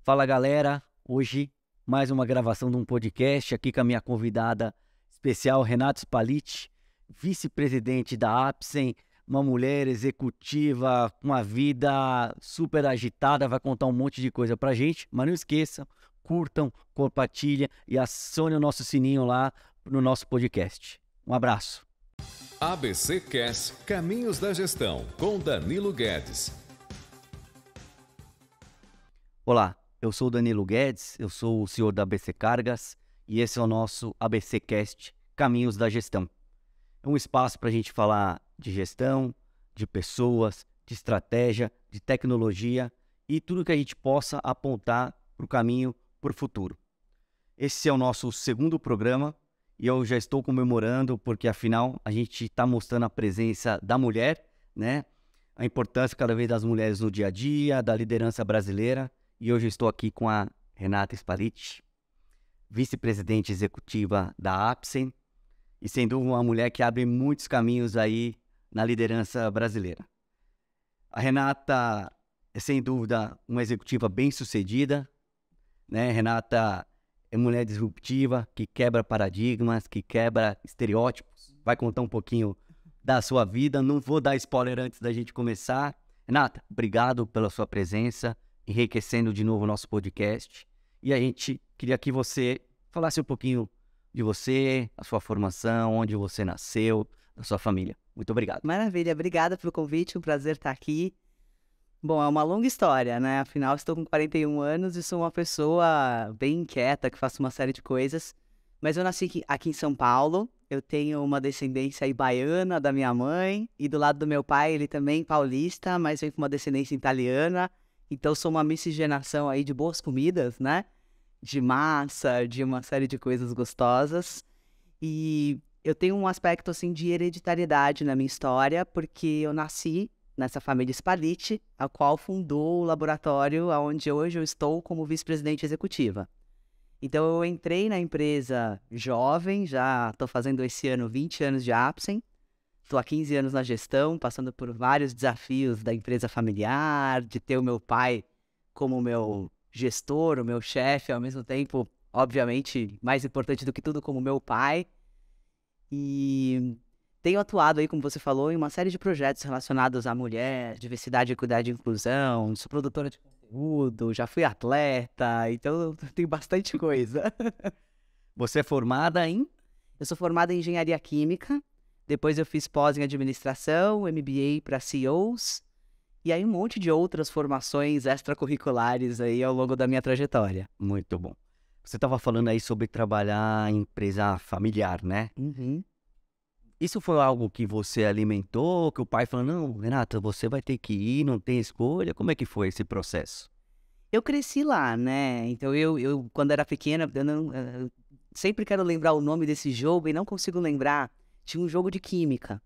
Fala galera, hoje mais uma gravação de um podcast aqui com a minha convidada especial, Renata Spalletti, vice-presidente da Apsen, uma mulher executiva com uma vida super agitada, vai contar um monte de coisa pra gente, mas não esqueçam, curtam, compartilhem e acionem o nosso sininho lá no nosso podcast. Um abraço. ABC Cast Caminhos da Gestão, com Danilo Guedes. Olá, eu sou o Danilo Guedes, eu sou o CEO da ABC Cargas e esse é o nosso ABC Cast Caminhos da Gestão. É um espaço para a gente falar de gestão, de pessoas, de estratégia, de tecnologia e tudo que a gente possa apontar para o caminho, para o futuro. Esse é o nosso segundo programa e eu já estou comemorando porque, afinal, a gente está mostrando a presença da mulher, né? A importância cada vez das mulheres no dia a dia, da liderança brasileira. E hoje eu estou aqui com a Renata Spalletti, vice-presidente executiva da Apsen, e sem dúvida uma mulher que abre muitos caminhos aí na liderança brasileira. A Renata é sem dúvida uma executiva bem-sucedida, né? Renata é mulher disruptiva, que quebra paradigmas, que quebra estereótipos. Vai contar um pouquinho da sua vida, não vou dar spoiler antes da gente começar. Renata, obrigado pela sua presença, enriquecendo de novo o nosso podcast. E a gente queria que você falasse um pouquinho de você, a sua formação, onde você nasceu, da sua família. Muito obrigado. Maravilha, obrigada pelo convite, um prazer estar aqui. Bom, é uma longa história, né? Afinal, estou com 41 anos e sou uma pessoa bem inquieta, que faço uma série de coisas. Mas eu nasci aqui em São Paulo, eu tenho uma descendência aí baiana da minha mãe, e do lado do meu pai, ele também paulista, mas vem com uma descendência italiana. Então, sou uma miscigenação aí de boas comidas, né? De massa, de uma série de coisas gostosas. E eu tenho um aspecto, assim, de hereditariedade na minha história, porque eu nasci nessa família Spalletti, a qual fundou o laboratório onde hoje eu estou como vice-presidente executiva. Então, eu entrei na empresa jovem, já estou fazendo esse ano 20 anos de Apsen. Estou há 15 anos na gestão, passando por vários desafios da empresa familiar, de ter o meu pai como meu gestor, o meu chefe, ao mesmo tempo, obviamente, mais importante do que tudo, como meu pai. E tenho atuado aí, como você falou, em uma série de projetos relacionados à mulher, diversidade, equidade e inclusão. Sou produtora de conteúdo, já fui atleta, então eu tenho bastante coisa. Você é formada em? Eu sou formada em engenharia química. Depois eu fiz pós em administração, MBA para CEOs, e aí um monte de outras formações extracurriculares aí ao longo da minha trajetória. Muito bom. Você estava falando aí sobre trabalhar em empresa familiar, né? Uhum. Isso foi algo que você alimentou, que o pai falou, não, Renata, você vai ter que ir, não tem escolha. Como é que foi esse processo? Eu cresci lá, né? Então eu quando era pequena, eu sempre quero lembrar o nome desse jogo e não consigo lembrar. Tinha um jogo de química.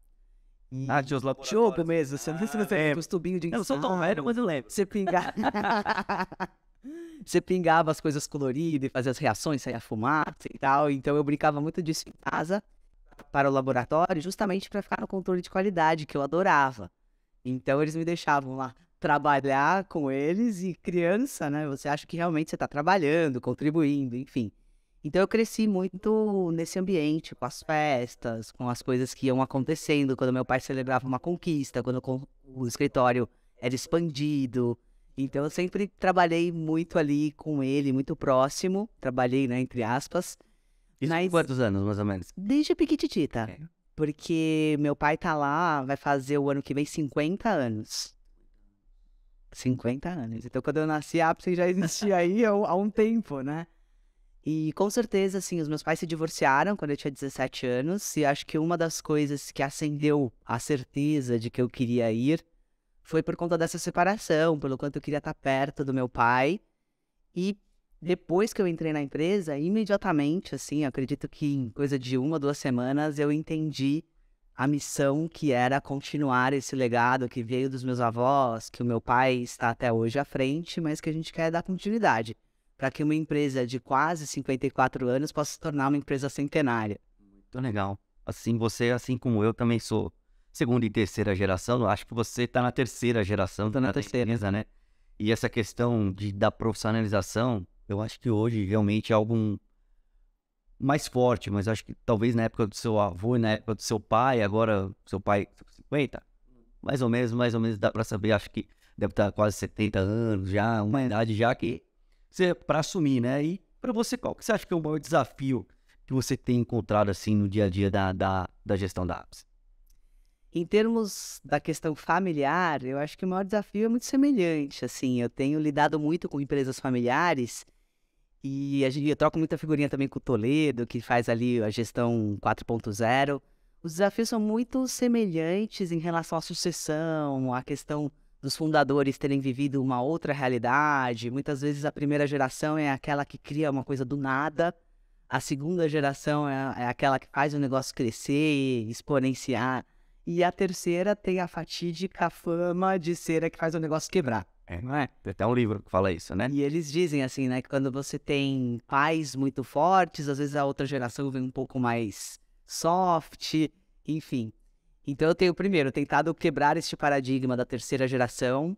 Tinha os laboratórios. Jogo mesmo, você não sei se é. com os tubinhos de Eu não sou tão velho, mas eu lembro. Você pingava... Você pingava as coisas coloridas e fazia as reações, saía fumaça e tal. Então eu brincava muito disso em casa para o laboratório, justamente para ficar no controle de qualidade, que eu adorava. Então eles me deixavam lá trabalhar com eles e criança, né? Você acha que realmente você está trabalhando, contribuindo, enfim. Então eu cresci muito nesse ambiente, com as festas, com as coisas que iam acontecendo, quando meu pai celebrava uma conquista, quando o escritório era expandido. Então eu sempre trabalhei muito ali com ele, muito próximo, trabalhei, né, entre aspas. Isso com quantos anos, mais ou menos? Desde piquititita, porque meu pai tá lá, vai fazer o ano que vem 50 anos. 50 anos. Então quando eu nasci, a Apsen já existia aí há um tempo, né? E com certeza, assim, os meus pais se divorciaram quando eu tinha 17 anos, e acho que uma das coisas que acendeu a certeza de que eu queria ir foi por conta dessa separação, pelo quanto eu queria estar perto do meu pai. E depois que eu entrei na empresa, imediatamente, assim, acredito que em coisa de 1 ou 2 semanas, eu entendi a missão que era continuar esse legado que veio dos meus avós, que o meu pai está até hoje à frente, mas que a gente quer dar continuidade, para que uma empresa de quase 54 anos possa se tornar uma empresa centenária. Muito legal. Assim, você, assim como eu, também sou segunda e terceira geração. Eu acho que você está na terceira geração. Tô na terceira. Empresa, né? E essa questão da profissionalização, eu acho que hoje realmente é algo mais forte, mas acho que talvez na época do seu avô e na época do seu pai, agora seu pai 50, mais ou menos dá para saber, acho que deve estar quase 70 anos já, uma idade já que você para assumir, né? E para você, qual que você acha que é o maior desafio que você tem encontrado assim no dia a dia da gestão da Apps? Em termos da questão familiar, eu acho que o maior desafio é muito semelhante, assim, eu tenho lidado muito com empresas familiares e eu troco muita figurinha também com o Toledo, que faz ali a gestão 4.0. Os desafios são muito semelhantes em relação à sucessão, à questão dos fundadores terem vivido uma outra realidade. Muitas vezes a primeira geração é aquela que cria uma coisa do nada, a segunda geração é aquela que faz o negócio crescer, exponenciar, e a terceira tem a fatídica fama de ser a que faz o negócio quebrar, não é? Tem até um livro que fala isso, né? E eles dizem assim, né, que quando você tem pais muito fortes, às vezes a outra geração vem um pouco mais soft, enfim. Então eu tenho, primeiro, tentado quebrar este paradigma da terceira geração,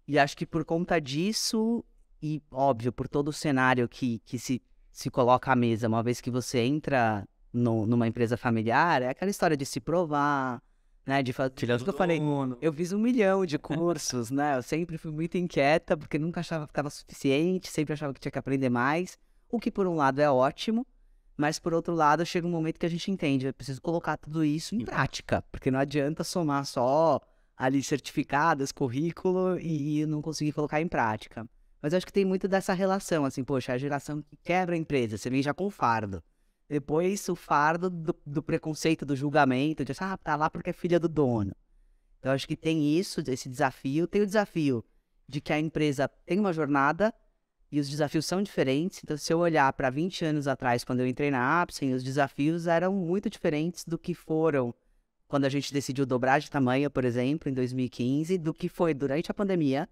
e acho que por conta disso, e óbvio, por todo o cenário que se coloca à mesa, uma vez que você entra numa empresa familiar, é aquela história de se provar, né, de fazer o que eu falei, eu fiz 1 milhão de cursos, né, eu sempre fui muito inquieta, porque nunca achava que estava suficiente, sempre achava que tinha que aprender mais, o que por um lado é ótimo, mas por outro lado chega um momento que a gente entende, eu preciso colocar tudo isso em prática, porque não adianta somar só ali certificados, currículo e não conseguir colocar em prática. Mas eu acho que tem muito dessa relação, assim, poxa, a geração que quebra a empresa, você vem já com fardo. Depois o fardo do preconceito, do julgamento, de tá lá porque é filha do dono. Então eu acho que tem isso, esse desafio. Tem o desafio de que a empresa tem uma jornada e os desafios são diferentes. Então se eu olhar para 20 anos atrás, quando eu entrei na Apsen, os desafios eram muito diferentes do que foram quando a gente decidiu dobrar de tamanho, por exemplo, em 2015, do que foi durante a pandemia,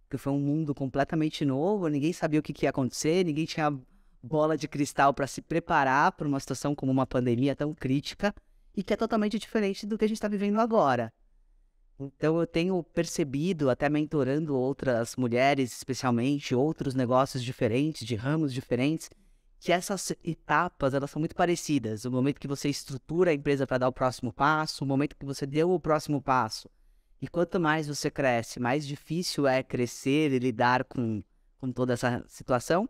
que foi um mundo completamente novo, ninguém sabia o que ia acontecer, ninguém tinha bola de cristal para se preparar para uma situação como uma pandemia tão crítica e que é totalmente diferente do que a gente está vivendo agora. Então eu tenho percebido, até mentorando outras mulheres, especialmente, outros negócios diferentes, de ramos diferentes, que essas etapas, elas são muito parecidas. O momento que você estrutura a empresa para dar o próximo passo, o momento que você deu o próximo passo. E quanto mais você cresce, mais difícil é crescer e lidar com toda essa situação.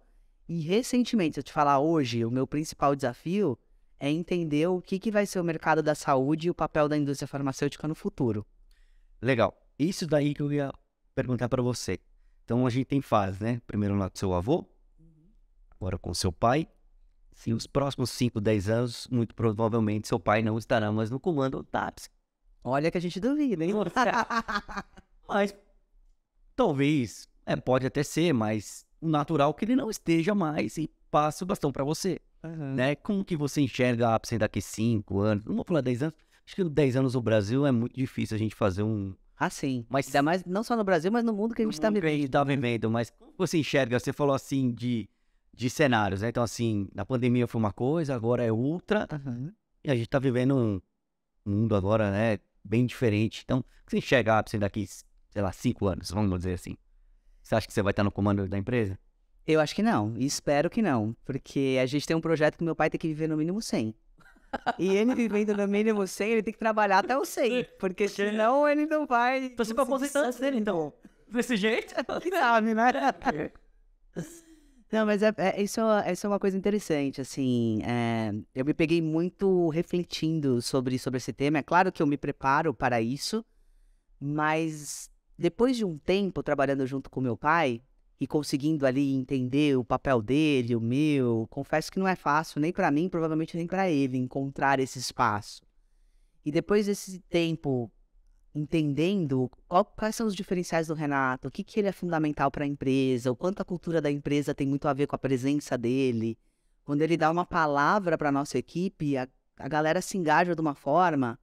E recentemente, se eu te falar hoje, o meu principal desafio é entender o que vai ser o mercado da saúde e o papel da indústria farmacêutica no futuro. Legal. Isso daí que eu ia perguntar para você. Então a gente tem fases, né? Primeiro lá com seu avô, agora com seu pai. Sim, os próximos 5, 10 anos, muito provavelmente seu pai não estará mais no comando da Apsen. Olha que a gente duvida, hein? Mas talvez, pode até ser, mas o natural é que ele não esteja mais e passe o bastão para você, né? Como que você enxerga a Apsen daqui 5 anos? Não vou falar 10 anos, acho que 10 anos no Brasil é muito difícil a gente fazer um... Ah, sim. Mas ainda mais, não só no Brasil, mas no mundo que a gente está vivendo. Mas como você enxerga? Você falou assim de cenários, né? Então assim, na pandemia foi uma coisa, agora é outra, e a gente está vivendo um mundo agora, né, bem diferente. Então, você enxerga a Apsen daqui, sei lá, 5 anos, vamos dizer assim? Você acha que você vai estar no comando da empresa? Eu acho que não, e espero que não, porque a gente tem um projeto que meu pai tem que viver no mínimo 100. E ele vivendo no mínimo 100, ele tem que trabalhar até o 100, porque senão ele não vai... Então você vai aposentar antes dele, então. Desse jeito? Que sabe, né? Não, mas isso é uma coisa interessante, assim, eu me peguei muito refletindo sobre esse tema. É claro que eu me preparo para isso, mas depois de um tempo trabalhando junto com meu pai e conseguindo ali entender o papel dele, o meu, confesso que não é fácil, nem para mim, provavelmente nem para ele, encontrar esse espaço. E depois desse tempo entendendo quais são os diferenciais do Renato, o que ele é fundamental para a empresa, o quanto a cultura da empresa tem muito a ver com a presença dele. Quando ele dá uma palavra para a nossa equipe, a galera se engaja de uma forma,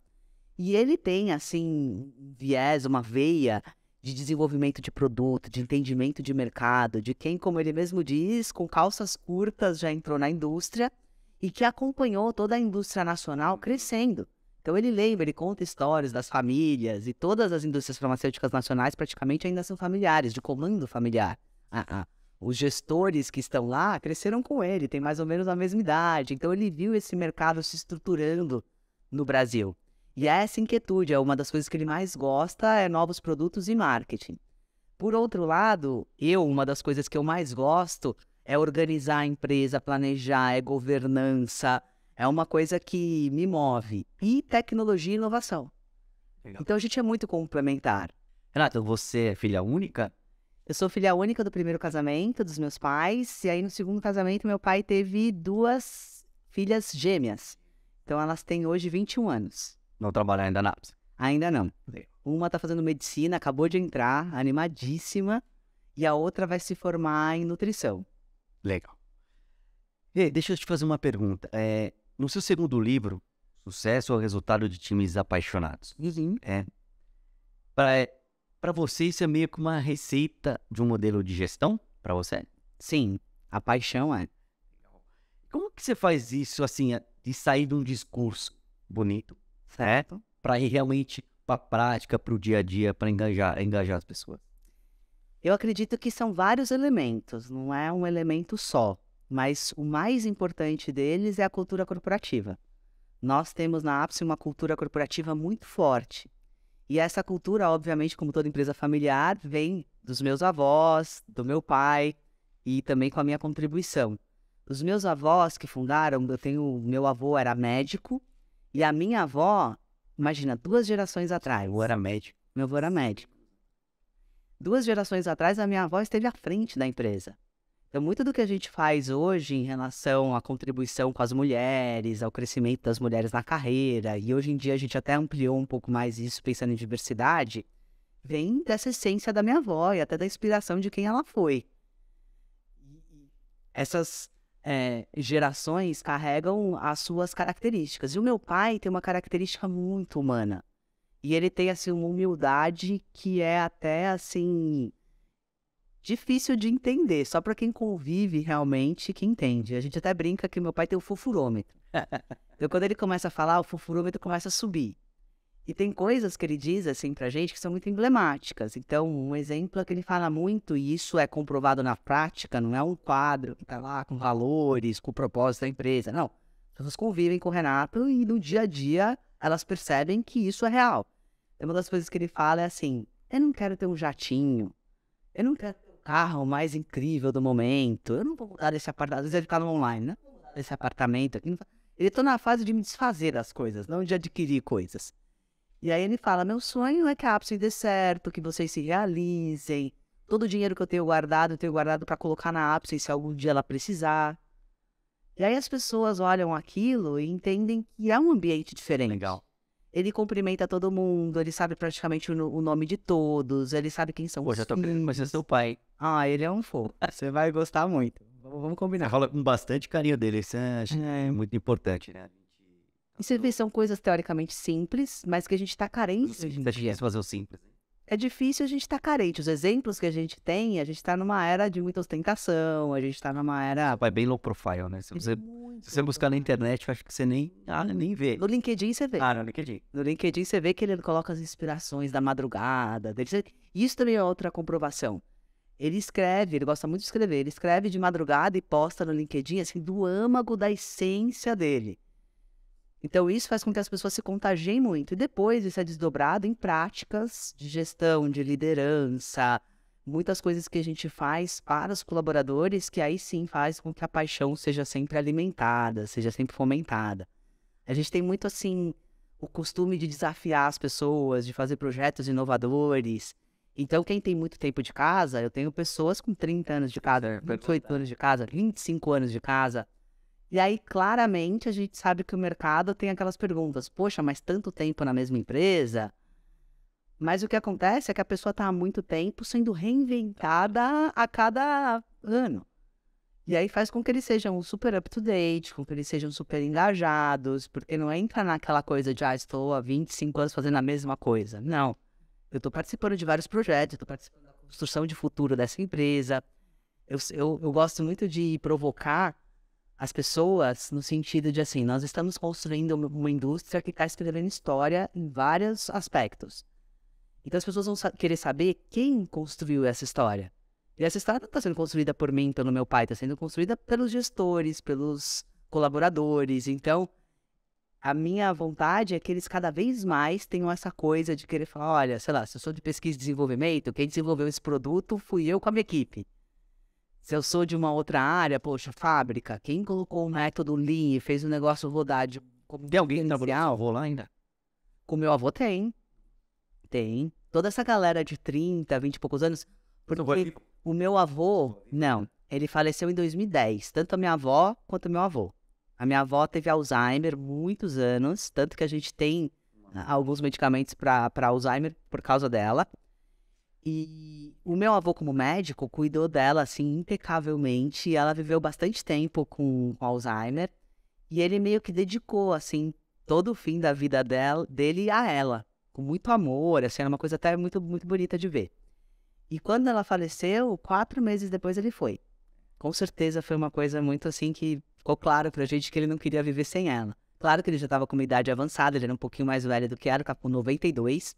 e ele tem, assim, um viés, uma veia de desenvolvimento de produto, de entendimento de mercado, de quem, como ele mesmo diz, com calças curtas já entrou na indústria e que acompanhou toda a indústria nacional crescendo. Então ele lembra, ele conta histórias das famílias, e todas as indústrias farmacêuticas nacionais praticamente ainda são familiares, de comando familiar. Os gestores que estão lá cresceram com ele, têm mais ou menos a mesma idade, então ele viu esse mercado se estruturando no Brasil. E essa inquietude é uma das coisas que ele mais gosta, é novos produtos e marketing. Por outro lado, uma das coisas que eu mais gosto é organizar a empresa, planejar, é governança, é uma coisa que me move. E tecnologia e inovação. Legal. Então a gente é muito complementar. Renata, você é filha única? Eu sou filha única do primeiro casamento dos meus pais, e aí no segundo casamento meu pai teve 2 filhas gêmeas. Então elas têm hoje 21 anos. Não trabalhar ainda na APS. Ainda não. Uma tá fazendo medicina, acabou de entrar, animadíssima, e a outra vai se formar em nutrição. Legal. E deixa eu te fazer uma pergunta. No seu segundo livro, Sucesso é o Resultado de Times Apaixonados. Para você, isso é meio que uma receita de um modelo de gestão? Para você? Sim, a paixão é. Como que você faz isso, assim, de sair de um discurso bonito, certo? Para ir realmente para a prática, para o dia a dia, para engajar as pessoas? Eu acredito que são vários elementos, não é um elemento só. Mas o mais importante deles é a cultura corporativa. Nós temos na Ápice uma cultura corporativa muito forte. E essa cultura, obviamente, como toda empresa familiar, vem dos meus avós, do meu pai e também com a minha contribuição. Os meus avós que fundaram, meu avô era médico e a minha avó, imagina, 2 gerações atrás. Eu era médico. Meu avô era médico. 2 gerações atrás, a minha avó esteve à frente da empresa. Então, muito do que a gente faz hoje em relação à contribuição com as mulheres, ao crescimento das mulheres na carreira, e hoje em dia a gente até ampliou um pouco mais isso pensando em diversidade, vem dessa essência da minha avó e até da inspiração de quem ela foi. Essas gerações carregam as suas características. E o meu pai tem uma característica muito humana. E ele tem, assim, uma humildade que é até, assim, difícil de entender. Só para quem convive realmente que entende. A gente até brinca que meu pai tem o fofurômetro. Então, quando ele começa a falar, o fofurômetro começa a subir. E tem coisas que ele diz, assim, pra gente que são muito emblemáticas. Então, um exemplo é que ele fala muito, e isso é comprovado na prática, não é um quadro que tá lá com valores, com o propósito da empresa. Não. As pessoas convivem com o Renato e no dia a dia elas percebem que isso é real. Uma das coisas que ele fala é assim, eu não quero ter um jatinho, eu não quero ter o carro mais incrível do momento, eu não vou mudar desse apartamento, às vezes ele fica no online, né? Desse apartamento aqui. Ele tá na fase de me desfazer das coisas, não de adquirir coisas. E aí ele fala, meu sonho é que a Apsen dê certo, que vocês se realizem, todo o dinheiro que eu tenho guardado para colocar na Apsen se algum dia ela precisar. E aí as pessoas olham aquilo e entendem que é um ambiente diferente. Legal. Ele cumprimenta todo mundo, ele sabe praticamente o nome de todos, ele sabe quem são Pô, os já tô querendo conhecer seu pai. Ah, ele é um fofo. Você vai gostar muito. Vamos Você combinar. fala com bastante carinho dele, isso é muito importante, né? E você vê, são coisas teoricamente simples, mas que a gente tá carente hoje em É dia. difícil fazer o simples. É difícil a gente tá carente. Os exemplos que a gente tem, a gente tá numa era de muita ostentação, a gente tá numa era... Vai bem low profile, né? Se você buscar na internet, eu acho que você nem vê. No LinkedIn você vê. No LinkedIn. No LinkedIn você vê que ele coloca as inspirações da madrugada. Isso também é outra comprovação. Ele gosta muito de escrever, ele escreve de madrugada e posta no LinkedIn, assim, do âmago da essência dele. Então isso faz com que as pessoas se contagiem muito. E depois isso é desdobrado em práticas de gestão, de liderança, muitas coisas que a gente faz para os colaboradores, que aí sim faz com que a paixão seja sempre alimentada, seja sempre fomentada. A gente tem muito, assim, o costume de desafiar as pessoas, de fazer projetos inovadores. Então, quem tem muito tempo de casa, eu tenho pessoas com 30 anos de casa, 28 anos de casa, 25 anos de casa. E aí, claramente, a gente sabe que o mercado tem aquelas perguntas. Poxa, mas tanto tempo na mesma empresa? Mas o que acontece é que a pessoa está há muito tempo sendo reinventada a cada ano. E aí faz com que eles sejam super up-to-date, com que eles sejam super engajados, porque não entra naquela coisa de, estou há 25 anos fazendo a mesma coisa. Não. Eu estou participando de vários projetos, estou participando da construção de futuro dessa empresa. Eu gosto muito de provocar as pessoas no sentido de assim, nós estamos construindo uma indústria que está escrevendo história em vários aspectos. Então as pessoas vão querer saber quem construiu essa história. E essa história não está sendo construída por mim, pelo meu pai, está sendo construída pelos gestores, pelos colaboradores. Então, a minha vontade é que eles cada vez mais tenham essa coisa de querer falar, olha, sei lá, se eu sou de pesquisa e desenvolvimento, quem desenvolveu esse produto fui eu com a minha equipe. Se eu sou de uma outra área, poxa, fábrica, quem colocou o método Lean e fez o negócio rodar como Tem alguém que trabalhou com seu avô lá ainda? Com meu avô tem. Tem. Toda essa galera de 30, 20 e poucos anos. Porque o meu avô, não, ele faleceu em 2010. Tanto a minha avó quanto o meu avô. A minha avó teve Alzheimer muitos anos, tanto que a gente tem alguns medicamentos para Alzheimer por causa dela. E o meu avô, como médico, cuidou dela, assim, impecavelmente. Ela viveu bastante tempo com Alzheimer. E ele meio que dedicou, assim, todo o fim da vida dele a ela. Com muito amor, assim, era uma coisa até muito, muito bonita de ver. E quando ela faleceu, 4 meses depois ele foi. Com certeza foi uma coisa muito, assim, que ficou claro pra gente que ele não queria viver sem ela. Claro que ele já estava com uma idade avançada, ele era um pouquinho mais velho do que era, com 92.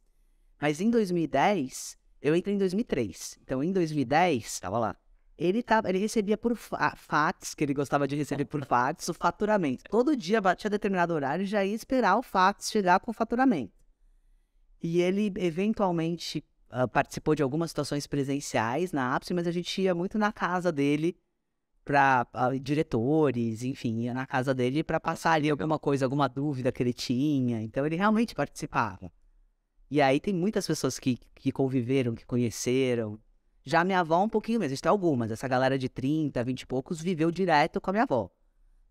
Mas em 2010... eu entrei em 2003, então em 2010, Tava lá. ele recebia por fax, que ele gostava de receber por fax, o faturamento. Todo dia batia determinado horário e já ia esperar o fax chegar com o faturamento. E ele, eventualmente, participou de algumas situações presenciais na Ápice, mas a gente ia muito na casa dele, para diretores, enfim, ia na casa dele para passar ali alguma coisa, alguma dúvida que ele tinha. Então ele realmente participava. E aí tem muitas pessoas que conviveram, que conheceram. Já a minha avó um pouquinho mesmo, a gente tem algumas. Essa galera de 30, 20 e poucos viveu direto com a minha avó.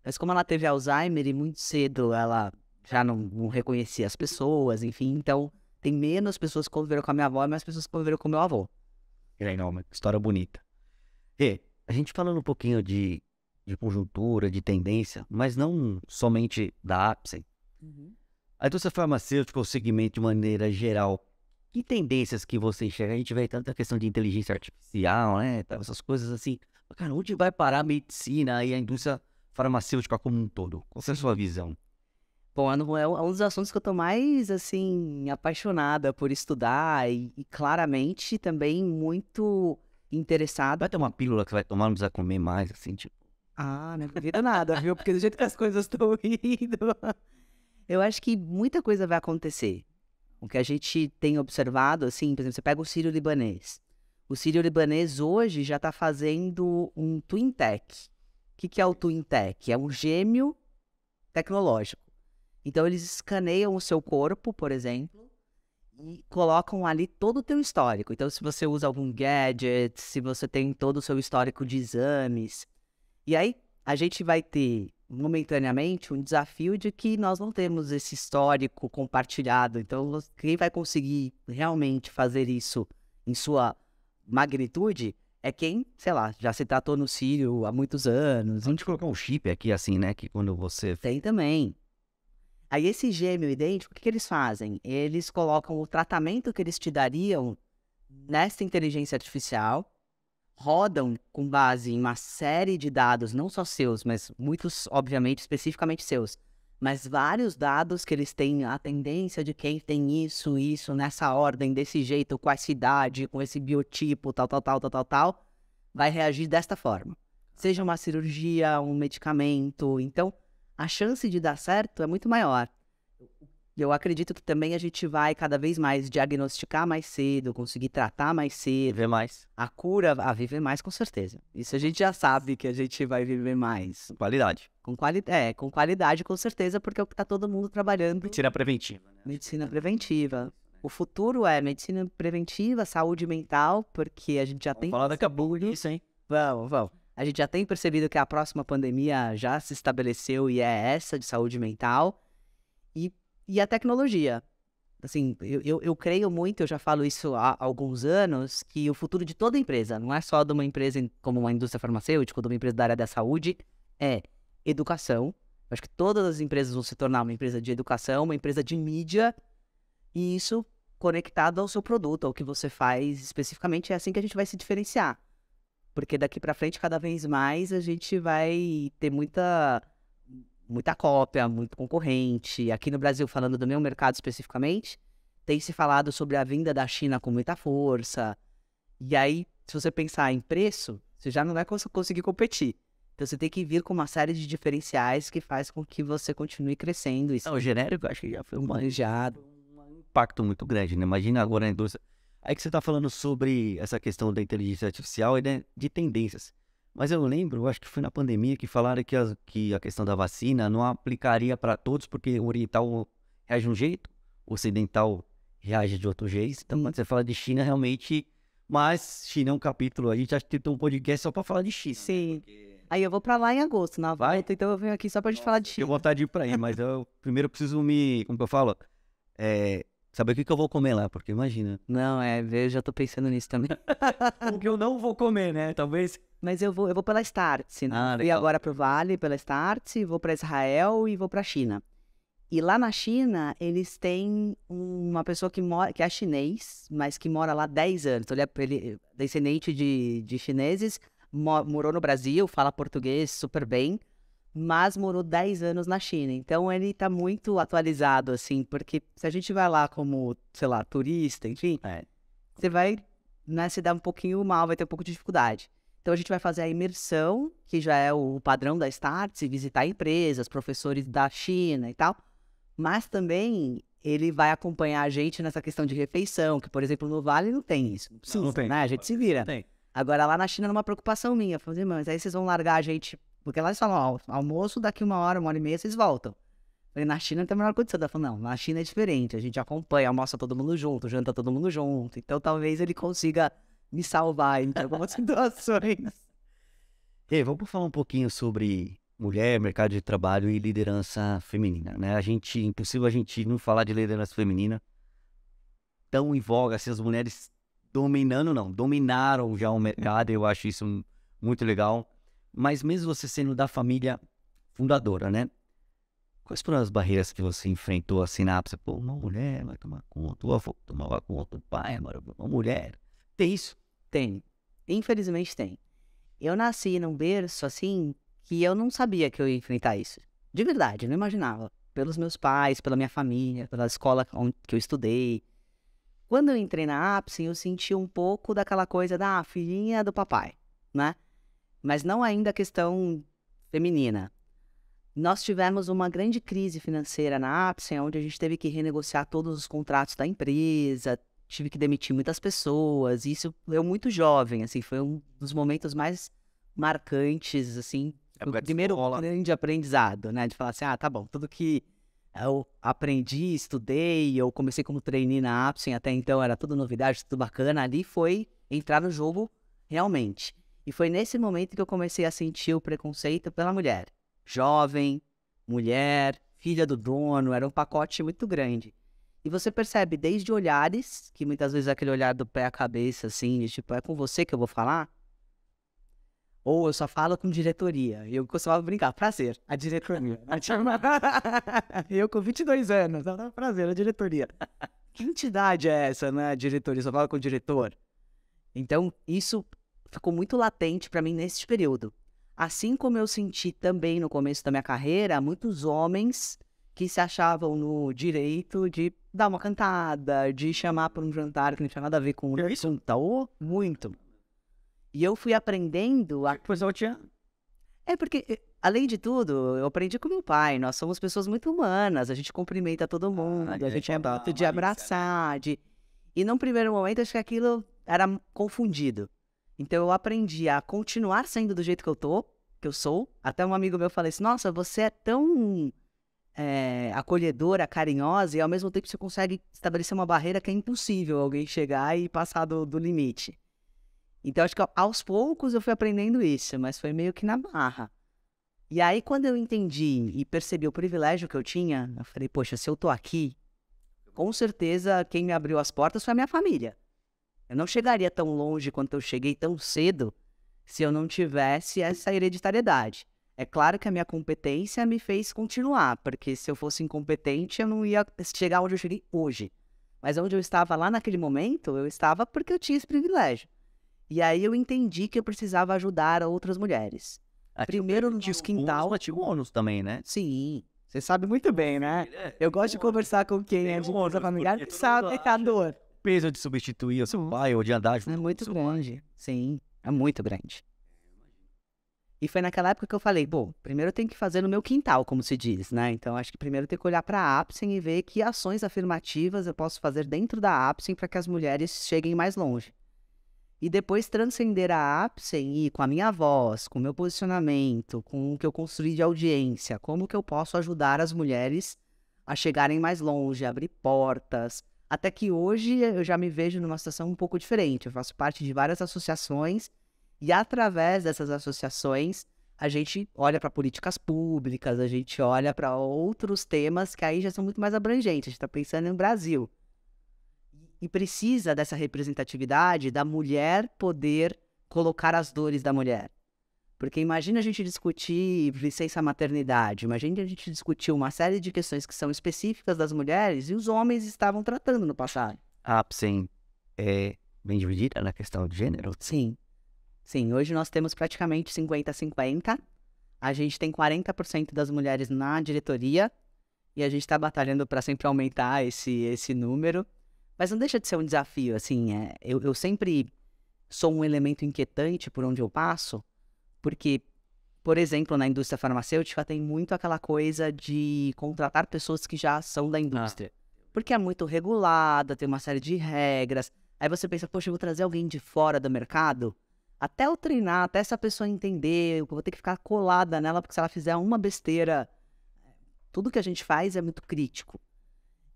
Mas como ela teve Alzheimer e muito cedo ela já não reconhecia as pessoas, enfim. Então tem menos pessoas que conviveram com a minha avó e mais pessoas que conviveram com o meu avô. Legal, uma história bonita. E a gente falando um pouquinho de conjuntura, de tendência, mas não somente da Apsen. A indústria farmacêutica, o segmento de maneira geral, que tendências que você enxerga? A gente vê tanta questão de inteligência artificial, né? Essas coisas assim. Cara, onde vai parar a medicina e a indústria farmacêutica como um todo? Qual é a sua visão? Bom, é um dos assuntos que eu tô mais, assim, apaixonada por estudar e claramente também muito interessada. Vai ter uma pílula que vai tomar, não precisa comer mais, assim, tipo... Ah, não duvido nada, viu? Porque do jeito que as coisas estão indo... Eu acho que muita coisa vai acontecer. O que a gente tem observado, assim, por exemplo, você pega o sírio-libanês. O sírio-libanês hoje já está fazendo um Twin Tech. O que é o Twin Tech? É um gêmeo tecnológico. Então, eles escaneiam o seu corpo, por exemplo, e colocam ali todo o teu histórico. Então, se você usa algum gadget, se você tem todo o seu histórico de exames. E aí, a gente vai ter momentaneamente um desafio de que nós não temos esse histórico compartilhado. Então, quem vai conseguir realmente fazer isso em sua magnitude é quem, sei lá, já se tratou no Sírio há muitos anos. A gente colocou um chip aqui, assim, né? Que quando você... Tem também. Aí esse gêmeo idêntico, o que eles fazem? Eles colocam o tratamento que eles te dariam nessa inteligência artificial, rodam com base em uma série de dados, não só seus, mas muitos, obviamente, especificamente seus, mas vários dados que eles têm a tendência de quem tem isso, nessa ordem, desse jeito, com essa idade, com esse biotipo, tal, vai reagir desta forma. Seja uma cirurgia, um medicamento, então a chance de dar certo é muito maior. Eu acredito que também a gente vai cada vez mais diagnosticar mais cedo, conseguir tratar mais cedo. Viver mais. A cura, a viver mais com certeza. Isso a gente já sabe que a gente vai viver mais. Qualidade. Com qualidade com certeza, porque é o que está todo mundo trabalhando. Medicina preventiva, né? Medicina preventiva. O futuro é medicina preventiva, saúde mental, porque a gente já tem... Vamos falar daqui a pouco disso, hein? Vamos. A gente já tem percebido que a próxima pandemia já se estabeleceu e é essa de saúde mental. E a tecnologia. Assim, eu creio muito, eu já falo isso há alguns anos, que o futuro de toda empresa, não é só de uma empresa como uma indústria farmacêutica, ou de uma empresa da área da saúde, é educação. Eu acho que todas as empresas vão se tornar uma empresa de educação, uma empresa de mídia, e isso conectado ao seu produto, ao que você faz especificamente, é assim que a gente vai se diferenciar. Porque daqui para frente, cada vez mais, a gente vai ter muita cópia, muito concorrente. Aqui no Brasil, falando do meu mercado especificamente, tem se falado sobre a vinda da China com muita força. E aí, se você pensar em preço, você já não vai conseguir competir. Então você tem que vir com uma série de diferenciais que faz com que você continue crescendo. Isso Não, o genérico acho que já foi manjado. um impacto muito grande, né? Imagina agora a indústria. Aí que você está falando sobre essa questão da inteligência artificial e, né, de tendências. Mas eu lembro, eu acho que foi na pandemia que falaram que a questão da vacina não aplicaria para todos, porque o oriental reage de um jeito, o ocidental reage de outro jeito. Então, quando você fala de China, realmente... Mas China é um capítulo, a gente acha que tem um podcast só para falar de China. Sim. Aí eu vou pra lá em agosto, na volta, então eu venho aqui só pra gente falar de Tenho China. vontade de ir para aí, mas eu primeiro preciso como que eu falo? Saber o que eu vou comer lá, porque imagina. Não, eu já tô pensando nisso também. O que eu não vou comer, né? Talvez... Mas eu vou pela Startse, né? Ah, Fui legal. agora pro Vale pela Startse, vou pra Israel e vou pra China. E lá na China, eles têm uma pessoa que é chinês, mas que mora lá há 10 anos. Então, ele é descendente de chineses, morou no Brasil, fala português super bem, mas morou 10 anos na China. Então, ele tá muito atualizado, assim, porque se a gente vai lá como, sei lá, turista, enfim, você vai, né, se dar um pouquinho mal, vai ter um pouco de dificuldade. Então, a gente vai fazer a imersão, que já é o padrão da Startse, visitar empresas, professores da China e tal. Mas também ele vai acompanhar a gente nessa questão de refeição, que, por exemplo, no Vale não tem isso. Não precisa, Não tem. né? A gente se vira. Tem. Agora, lá na China, é uma preocupação minha. Eu falei, mas aí vocês vão largar a gente... Porque lá eles falam, ó, almoço daqui 1 hora e meia, vocês voltam. Eu falei, na China não tem a menor condição. Ela falou, não, na China é diferente. A gente acompanha, almoça todo mundo junto, janta todo mundo junto. Então, talvez ele consiga me salvar em algumas situações. E vamos falar um pouquinho sobre mulher, mercado de trabalho e liderança feminina, né? Impossível a gente não falar de liderança feminina tão em voga, assim, as mulheres dominaram já o mercado, eu acho isso muito legal. Mas mesmo você sendo da família fundadora, né? Quais foram as barreiras que você enfrentou, assim, na ápice? Pô, uma mulher vai tomar conta, o avô tomava conta, o pai, agora uma mulher. Tem isso? Tem. Infelizmente tem. Eu nasci num berço, assim, que eu não sabia que eu ia enfrentar isso. De verdade, eu não imaginava. Pelos meus pais, pela minha família, pela escola que eu estudei. Quando eu entrei na Apsen, eu senti um pouco daquela coisa da filhinha do papai, né? Mas não ainda a questão feminina. Nós tivemos uma grande crise financeira na Apsen, onde a gente teve que renegociar todos os contratos da empresa, tive que demitir muitas pessoas. Isso eu muito jovem, assim, foi um dos momentos mais marcantes, assim, o primeiro grande aprendizado, né? De falar assim, tá bom, tudo que eu aprendi, estudei, eu comecei como trainee na Apsen, até então era tudo novidade, tudo bacana, ali foi entrar no jogo realmente. E foi nesse momento que eu comecei a sentir o preconceito pela mulher. Jovem, mulher, filha do dono, era um pacote muito grande. E você percebe desde olhares, que muitas vezes é aquele olhar do pé à cabeça, assim, de tipo, é com você que eu vou falar? Ou eu só falo com diretoria. E eu costumava brincar, prazer, a diretoria. Eu com 22 anos, prazer, a diretoria. Que entidade é essa, né, a diretoria? Só fala com o diretor. Então, isso ficou muito latente pra mim nesse período. Assim como eu senti também no começo da minha carreira, muitos homens que se achavam no direito de dar uma cantada, de chamar para um jantar que não tinha nada a ver com o assunto. Muito. E eu fui aprendendo a... Pois eu tinha... porque, além de tudo, eu aprendi com meu pai. Nós somos pessoas muito humanas, a gente cumprimenta todo mundo, a gente é muito de abraçar, de... E num primeiro momento, acho que aquilo era confundido. Então eu aprendi a continuar sendo do jeito que eu sou. Até um amigo meu falou assim, nossa, você é tão acolhedora, carinhosa, e ao mesmo tempo você consegue estabelecer uma barreira que é impossível alguém chegar e passar do limite. Então acho que aos poucos eu fui aprendendo isso, mas foi meio que na marra. E aí quando eu entendi e percebi o privilégio que eu tinha, eu falei, poxa, se eu tô aqui, com certeza quem me abriu as portas foi a minha família. Eu não chegaria tão longe quanto eu cheguei tão cedo se eu não tivesse essa hereditariedade. É claro que a minha competência me fez continuar, porque se eu fosse incompetente eu não ia chegar onde eu cheguei hoje. Mas onde eu estava lá naquele momento, eu estava porque eu tinha esse privilégio. E aí eu entendi que eu precisava ajudar outras mulheres. Primeiro no nosso quintal. Tinha o ônus também, né? Sim, você sabe muito bem, né? Eu gosto de conversar com quem é de empresa familiar que sabe a dor. Peso de substituir o seu pai ou de andar junto É com muito o seu grande. Sim, é muito grande. E foi naquela época que eu falei, bom, primeiro eu tenho que fazer no meu quintal, como se diz, né? Então acho que primeiro eu tenho que olhar para a Apsen e ver que ações afirmativas eu posso fazer dentro da Apsen para que as mulheres cheguem mais longe. E depois transcender a Apsen e com a minha voz, com o meu posicionamento, com o que eu construí de audiência, como que eu posso ajudar as mulheres a chegarem mais longe, abrir portas. Até que hoje eu já me vejo numa situação um pouco diferente. Eu faço parte de várias associações e através dessas associações a gente olha para políticas públicas, a gente olha para outros temas que aí já são muito mais abrangentes. A gente está pensando no Brasil. E precisa dessa representatividade da mulher poder colocar as dores da mulher. Porque imagina a gente discutir licença maternidade, imagina a gente discutir uma série de questões que são específicas das mulheres e os homens estavam tratando no passado. A Apsen é bem dividida na questão de gênero? Sim. Sim, hoje nós temos praticamente 50-50. A gente tem 40% das mulheres na diretoria e a gente está batalhando para sempre aumentar esse número. Mas não deixa de ser um desafio, assim, eu sempre sou um elemento inquietante por onde eu passo, porque, por exemplo, na indústria farmacêutica tem muito aquela coisa de contratar pessoas que já são da indústria. Porque é muito regulada, tem uma série de regras. Aí você pensa, poxa, eu vou trazer alguém de fora do mercado? Até eu treinar, até essa pessoa entender, eu vou ter que ficar colada nela, porque se ela fizer uma besteira, tudo que a gente faz é muito crítico.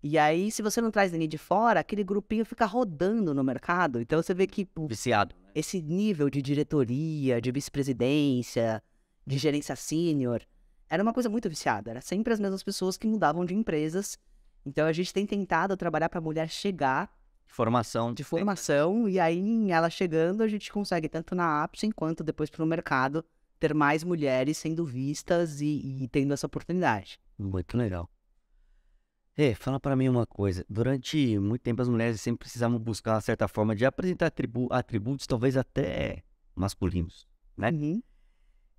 E aí, se você não traz ninguém de fora, aquele grupinho fica rodando no mercado. Então você vê que Viciado. esse nível de diretoria, de vice-presidência, de gerência sênior, era uma coisa muito viciada. Era sempre as mesmas pessoas que mudavam de empresas. Então a gente tem tentado trabalhar para a mulher chegar de formação, e aí ela chegando a gente consegue tanto na Apsen quanto depois para o mercado ter mais mulheres sendo vistas e tendo essa oportunidade. Muito legal. Fala pra mim uma coisa. Durante muito tempo as mulheres sempre precisavam buscar uma certa forma de apresentar atributos, talvez até masculinos, né? Uhum.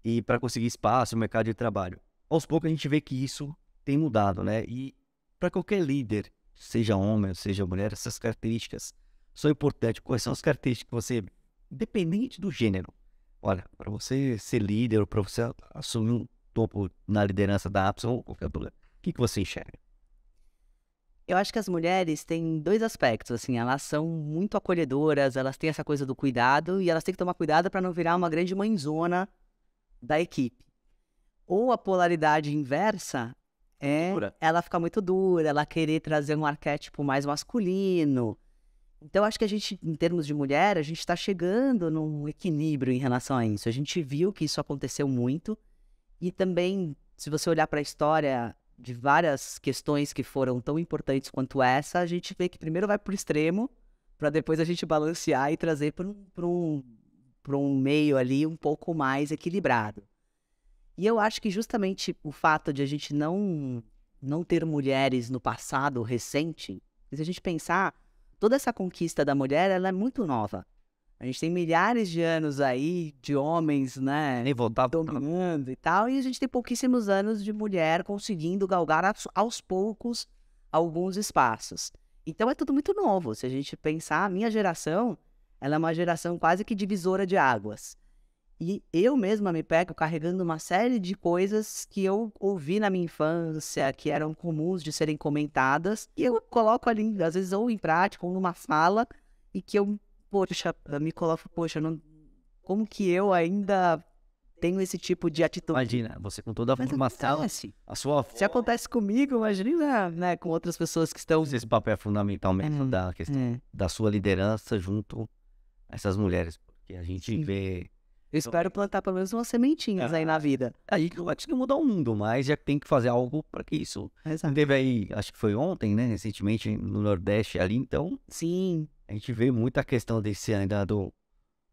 E para conseguir espaço no mercado de trabalho. Aos poucos a gente vê que isso tem mudado, né? E para qualquer líder, seja homem ou seja mulher, essas características são importantes. Quais são as características que você, independente do gênero, olha, para você ser líder ou para você assumir um topo na liderança da Apsen ou qualquer lugar, o que você enxerga? Eu acho que as mulheres têm dois aspectos, assim, elas são muito acolhedoras, elas têm essa coisa do cuidado e elas têm que tomar cuidado para não virar uma grande mãezona da equipe. Ou a polaridade inversa é ela ficar muito dura, ela querer trazer um arquétipo mais masculino. Então, acho que a gente, em termos de mulher, a gente está chegando num equilíbrio em relação a isso. A gente viu que isso aconteceu muito e também, se você olhar para a história de várias questões que foram tão importantes quanto essa, a gente vê que primeiro vai para o extremo, para depois a gente balancear e trazer para um meio ali um pouco mais equilibrado. E eu acho que justamente o fato de a gente não ter mulheres no passado recente, se a gente pensar, toda essa conquista da mulher, ela é muito nova. A gente tem milhares de anos aí de homens, né, dominando e tal, e a gente tem pouquíssimos anos de mulher conseguindo galgar aos poucos alguns espaços. Então é tudo muito novo. Se a gente pensar, a minha geração, ela é uma geração quase que divisora de águas. E eu mesma me pego carregando uma série de coisas que eu ouvi na minha infância, que eram comuns de serem comentadas, e eu coloco ali, às vezes, ou em prática, ou numa fala, e que eu me coloco, como que eu ainda tenho esse tipo de atitude? Imagina, você com toda a formação, a sua avó... Se acontece comigo, imagina, né, com outras pessoas que estão... Esse papel é fundamental mesmo da questão da sua liderança junto a essas mulheres, porque a gente vê... Eu espero plantar pelo menos umas sementinhas aí na vida. A gente não vai conseguir mudar o mundo, mas já tem que fazer algo para que isso... Exato. Teve aí, acho que foi ontem, né, recentemente, no Nordeste ali, então... Sim. A gente vê muita questão desse ainda do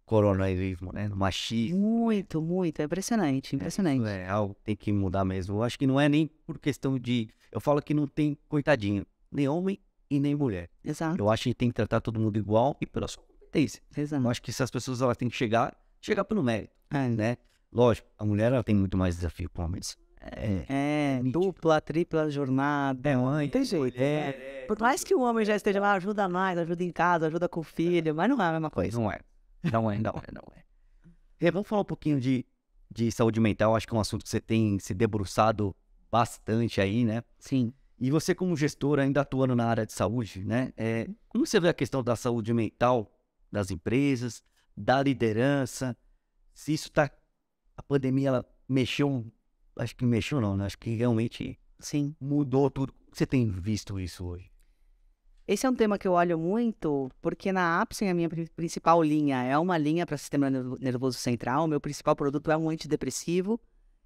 coronelismo, né? Do machismo. Muito, muito. É impressionante, impressionante. É algo que tem que mudar mesmo. Eu acho que não é nem por questão de... Eu falo que não tem, coitadinho, nem homem e nem mulher. Exato. Eu acho que tem que tratar todo mundo igual e pela sua competência. competência. Exato. Eu acho que essas pessoas elas têm que chegar pelo mérito, né? Lógico, a mulher ela tem muito mais desafio que o homem. Isso Dupla, tripla jornada. Não tem jeito. Por mais que o homem já esteja lá, ajuda mais, ajuda em casa, ajuda com o filho, mas não é a mesma coisa. Não é. Vamos falar um pouquinho de saúde mental. Acho que é um assunto que você tem se debruçado bastante aí, né? Sim. E você, como gestor, ainda atuando na área de saúde, né? Como você vê a questão da saúde mental das empresas, da liderança? Se isso tá... A pandemia, ela mexeu... Acho que mexeu não, né? Acho que realmente Sim. mudou tudo. Como você tem visto isso hoje? Esse é um tema que eu olho muito, porque na Apsen a minha principal linha é uma linha para sistema nervoso central. O meu principal produto é um antidepressivo.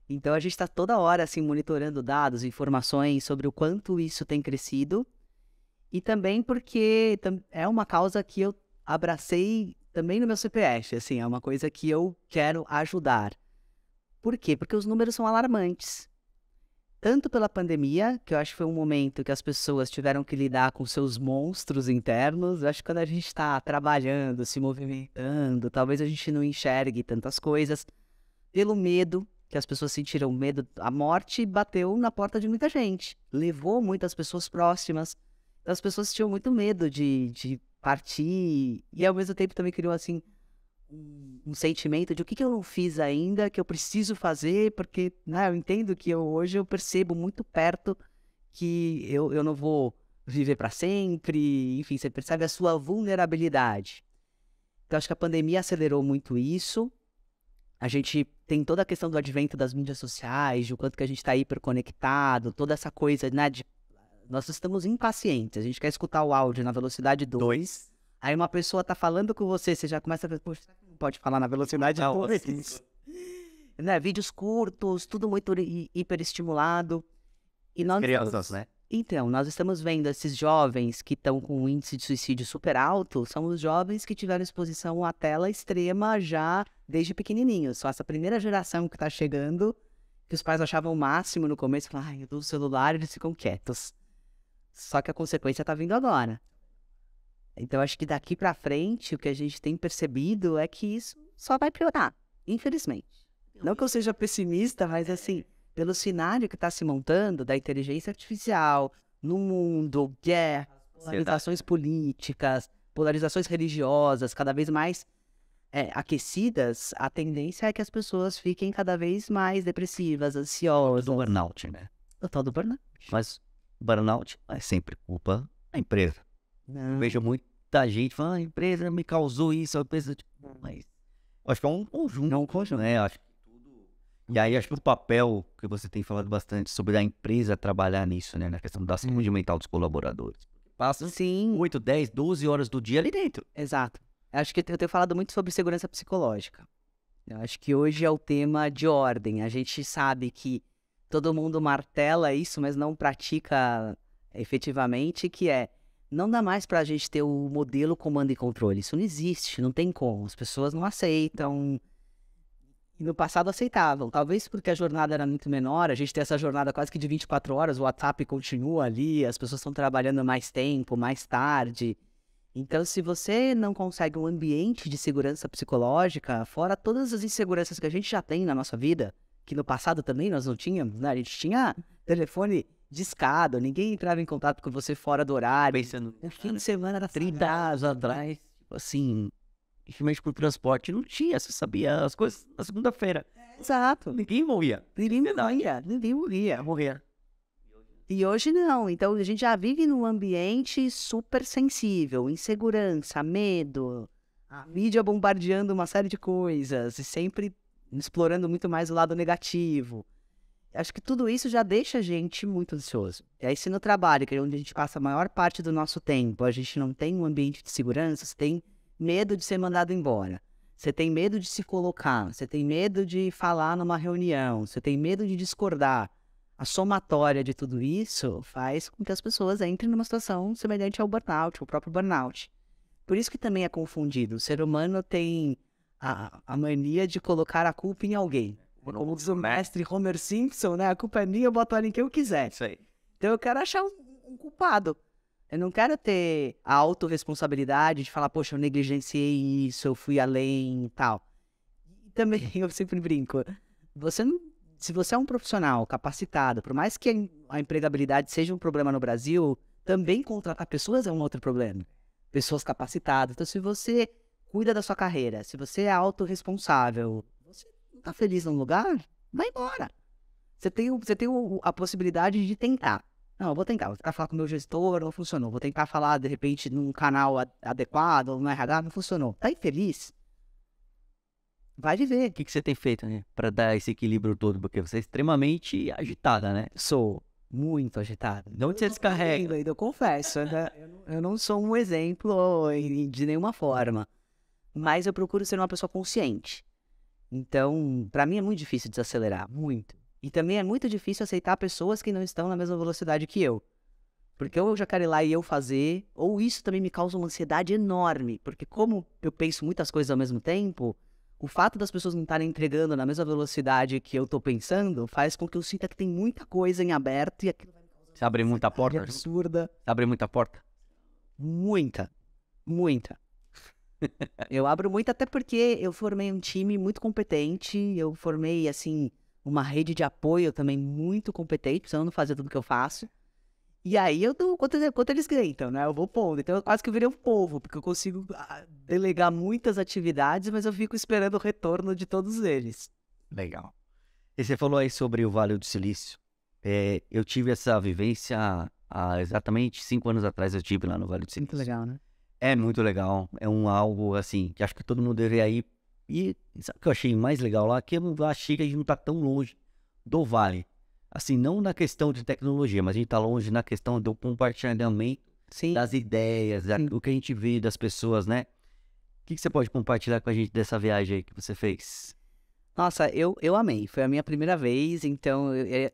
Então a gente está toda hora assim monitorando dados, informações sobre o quanto isso tem crescido. E também porque é uma causa que eu abracei também no meu CPF, assim, é uma coisa que eu quero ajudar. Por quê? Porque os números são alarmantes. Tanto pela pandemia, que eu acho que foi um momento que as pessoas tiveram que lidar com seus monstros internos. Eu acho que quando a gente está trabalhando, se movimentando, talvez a gente não enxergue tantas coisas. Pelo medo, que as pessoas sentiram medo, a morte bateu na porta de muita gente. Levou muitas pessoas próximas. As pessoas tinham muito medo de partir. E ao mesmo tempo também criou assim... um sentimento de o que eu não fiz ainda, que eu preciso fazer, porque eu entendo que hoje eu percebo muito perto que eu não vou viver para sempre, enfim, você percebe a sua vulnerabilidade. Então, acho que a pandemia acelerou muito isso. A gente tem toda a questão do advento das mídias sociais, de o quanto que a gente está hiperconectado, toda essa coisa, né, nós estamos impacientes, a gente quer escutar o áudio na velocidade 2. Aí uma pessoa tá falando com você, você já começa a ver, poxa, não pode falar na velocidade 2. Né? Vídeos curtos, tudo muito hiperestimulado. E nós Crianças, né? Então, nós estamos vendo esses jovens que estão com um índice de suicídio super alto, são os jovens que tiveram exposição à tela extrema já desde pequenininhos. Só essa primeira geração que tá chegando, que os pais achavam o máximo no começo, falavam, eu dou o celular e eles ficam quietos. Só que a consequência tá vindo agora. Então, acho que daqui para frente, o que a gente tem percebido é que isso só vai piorar, infelizmente. Não que eu seja pessimista, mas assim, pelo cenário que está se montando da inteligência artificial no mundo, guerras, polarizações políticas, polarizações religiosas, cada vez mais aquecidas, a tendência é que as pessoas fiquem cada vez mais depressivas, ansiosas. Do burnout, né? O tal do burnout. Mas burnout é sempre culpa da empresa. Não. Vejo muita gente falando, a empresa me causou isso, a empresa... Mas acho que é um conjunto. É um conjunto. Né? Acho que tudo... E aí acho que o papel que você tem falado bastante sobre a empresa trabalhar nisso, né? Na questão da saúde mental dos colaboradores. Passa Sim. 8, 10, 12 horas do dia ali dentro. Exato. Acho que eu tenho falado muito sobre segurança psicológica. Eu acho que hoje é o tema de ordem. A gente sabe que todo mundo martela isso, mas não pratica efetivamente, que não dá mais pra gente ter o modelo comando e controle. Isso não existe, não tem como. As pessoas não aceitam. E no passado aceitavam. Talvez porque a jornada era muito menor, a gente tem essa jornada quase que de 24 horas, o WhatsApp continua ali, as pessoas estão trabalhando mais tempo, mais tarde. Então, se você não consegue um ambiente de segurança psicológica, fora todas as inseguranças que a gente já tem na nossa vida, que no passado também nós não tínhamos, né? A gente tinha telefone discado, ninguém entrava em contato com você fora do horário. Pensando, O fim de semana era 30 anos atrás, tipo assim, infelizmente por transporte, não tinha, você sabia as coisas na segunda-feira. Exato. Ninguém morria. Ninguém morria. E hoje não. Então a gente já vive num ambiente super sensível, insegurança, medo, a mídia bombardeando uma série de coisas e sempre explorando muito mais o lado negativo. Acho que tudo isso já deixa a gente muito ansioso. E aí se no trabalho, que é onde a gente passa a maior parte do nosso tempo, a gente não tem um ambiente de segurança, você tem medo de ser mandado embora. Você tem medo de se colocar, você tem medo de falar numa reunião, você tem medo de discordar. A somatória de tudo isso faz com que as pessoas entrem numa situação semelhante ao burnout, o próprio burnout. Por isso que também é confundido. O ser humano tem a mania de colocar a culpa em alguém. Como diz o mestre Homer Simpson, né? A culpa é minha, eu boto ela em quem eu quiser. Isso aí. Então eu quero achar um culpado. Eu não quero ter a autorresponsabilidade de falar, poxa, eu negligenciei isso, eu fui além e tal. E também, eu sempre brinco, você não, se você é um profissional capacitado, por mais que a empregabilidade seja um problema no Brasil, também contratar pessoas é um outro problema. Pessoas capacitadas. Então, se você cuida da sua carreira, se você é autorresponsável, você não está feliz num lugar, vai embora. Você tem a possibilidade de tentar. Não, eu vou tentar falar com o meu gestor, não funcionou. Vou tentar falar, de repente, num canal adequado, ou no RH, não funcionou. Tá infeliz? Vai viver. O que você tem feito, né, para dar esse equilíbrio todo? Porque você é extremamente agitada, né? Sou muito agitada. De onde você descarrega? Eu confesso, né? Eu não sou um exemplo de nenhuma forma. Mas eu procuro ser uma pessoa consciente. Então, pra mim é muito difícil desacelerar. Muito. E também é muito difícil aceitar pessoas que não estão na mesma velocidade que eu. Porque ou eu já quero ir lá e eu fazer, ou isso também me causa uma ansiedade enorme. Porque como eu penso muitas coisas ao mesmo tempo, o fato das pessoas não estarem entregando na mesma velocidade que eu tô pensando, faz com que eu sinta que tem muita coisa em aberto e aquilo vai me causar Você abre muita porta? absurda. Você abre muita porta? Muita. Muita. Eu abro muito até porque eu formei um time muito competente, eu formei, assim, uma rede de apoio também muito competente, precisando fazer tudo que eu faço. E aí eu dou quanto eles gritam, né? Eu vou pondo. Então eu quase que virei um povo, porque eu consigo delegar muitas atividades, mas eu fico esperando o retorno de todos eles. Legal. E você falou aí sobre o Vale do Silício. Eu tive essa vivência há exatamente 5 anos atrás, eu estive lá no Vale do Silício. Muito legal, né? É muito legal. É algo, assim, que acho que todo mundo deveria ir. E sabe o que eu achei mais legal lá? Que eu não achei que a gente não está tão longe do Vale. Assim, não na questão de tecnologia, mas a gente está longe na questão do compartilhamento Sim. das ideias, o que a gente vê das pessoas, né? O que você pode compartilhar com a gente dessa viagem aí que você fez? Nossa, eu amei. Foi a minha primeira vez, então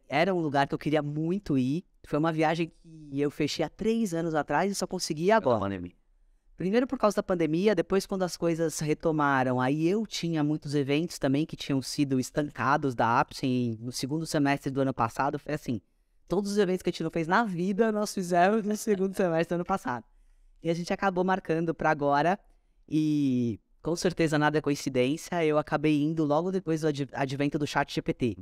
era um lugar que eu queria muito ir. Foi uma viagem que eu fechei há 3 anos atrás e só consegui agora. Pandemia. Primeiro por causa da pandemia, depois quando as coisas retomaram, aí eu tinha muitos eventos também que tinham sido estancados da Apsen no segundo semestre do ano passado. Foi assim, todos os eventos que a gente não fez na vida, nós fizemos no segundo semestre do ano passado. E a gente acabou marcando para agora e com certeza nada é coincidência, eu acabei indo logo depois do advento do ChatGPT.